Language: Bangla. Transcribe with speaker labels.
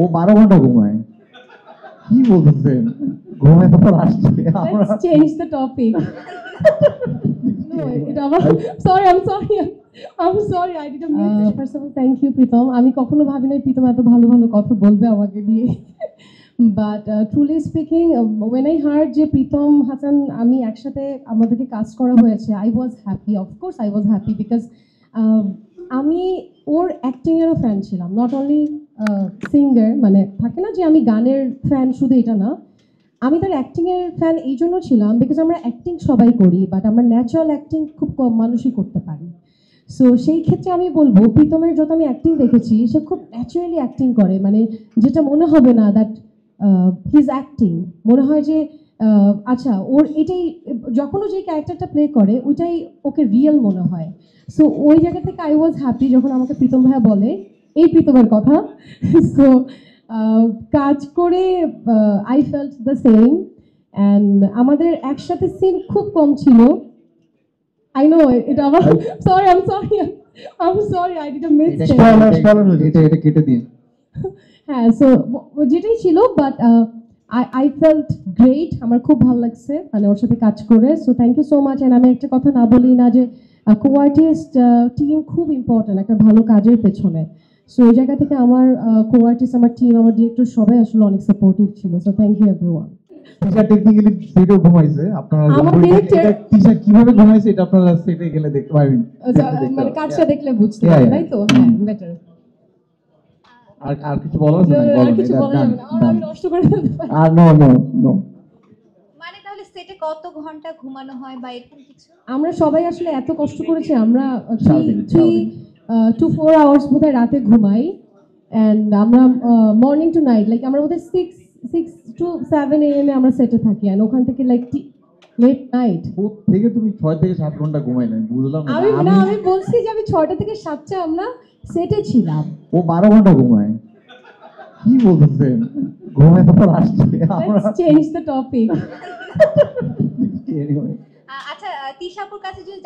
Speaker 1: ও 12 ঘন্টা ঘুমায়। কি বলতেছেন? ঘুমায় তো আসছে।
Speaker 2: Let's change the topic. No, এটা আমার I'm sorry, I didn't miss it. First of all, thank you, Pritam. আমি কখনো ভাবি নাই Pritam এত ভালো ভালো কথা বলবে আমাকে নিয়ে। But truly speaking, when I heard যে Pritam Hassan আমি একসাথে আমাদেরকে কাজ করা হয়েছে, I was happy. Of course, I was happy because আমি ওর অ্যাক্টিং এরও ফ্যান ছিলাম, নট অনলি সিঙ্গার, মানে থাকে না যে আমি গানের ফ্যান শুধু এটা না, আমি তার অ্যাক্টিংয়ের ফ্যান এই জন্য ছিলাম বিকজ আমরা অ্যাক্টিং সবাই করি, বাট আমরা ন্যাচারাল অ্যাক্টিং খুব কম মানুষই করতে পারি। সো সেই ক্ষেত্রে আমি বলবো প্রীতমের যত আমি অ্যাক্টিং দেখেছি সে খুব ন্যাচারালি অ্যাক্টিং করে, মানে যেটা মনে হবে না দ্যাট হিজ অ্যাক্টিং, মনে হয় যে আচ্ছা ওর এটাই, যখনও যে ক্যারেক্টারটা প্লে করে ওইটাই ওকে রিয়েল মনে হয়। সো ওই জায়গা থেকে আই ওয়াজ হ্যাপি যখন আমাকে প্রীতম ভাইয়া বলে এই প্রীতমের কথা। সো কাজ করে I felt the same, and আমাদের একসাথে সিন খুব কম ছিল। আই নো এটা আমার সরি আই ডিডন্ট মিস
Speaker 1: এটা কেটে দিন।
Speaker 2: হ্যাঁ, সো যেটাই ছিল, বাট আই ফেল্ট গ্রেট, আমার খুব ভালো লাগছে মানে ওর সাথে কাজ করে। So thank you so much. And আমি একটা কথা না বলি না যে কো-আর্টিস্ট টিম খুব ইম্পর্টেন্ট একটা ভালো কাজের পেছনে। সো ওই জায়গা থেকে আমার কো-আর্টিস্ট, আমার টিম, আমার ডিরেক্টর সবাই আসলে অনেক সাপোর্টিভ ছিল। So thank you everyone.
Speaker 1: Tisha technically সেটে ঘুমাইছে, আপনারা
Speaker 2: আমার ডিরেক্টর
Speaker 1: টিশা কিভাবে ঘুমাইছে এটা আপনারা সেটে গেলে দেখতে পারবেন,
Speaker 2: মানে কাজটা দেখলে বুঝতে পারবেন, তাই তো? হ্যাঁ, বেটার।
Speaker 1: আর কিছু বলার আছে?
Speaker 2: আর কিছু বলা যাবে না, আর আমি নষ্ট করে ফেলতে পারি।
Speaker 1: আর নো।
Speaker 3: মানে তাহলে সেটে কত ঘন্টা ঘুমানো হয় বা এরকম কিছু?
Speaker 2: আমরা সবাই আসলে এত কষ্ট করেছি, আমরা
Speaker 1: সারাদিন।
Speaker 2: 3 to 4 hours বোধহয় রাতে ঘুমাই, অ্যান্ড আমরা মর্নিং টু নাইট, লাইক আমরা বোধহয় 6 to 7 AM এ আমরা সেটে থাকি, অ্যান্ড ওখান থেকে লাইক লেট নাইট।
Speaker 1: থেকে তুমি 6 থেকে 7 ঘন্টা ঘুমাইলেন, বুঝলাম না।
Speaker 2: আমি বলছি যে আমি 6টা থেকে 7টা আমরা সেটে ছিলাম।
Speaker 1: ও 12 ঘন্টা ঘুমায়। কি বলতেছেন? ঘুমায় তো আসছে।
Speaker 2: Let's change the topic.
Speaker 1: Anyway.
Speaker 3: আচ্ছা, তিশাপুর কাছে যদি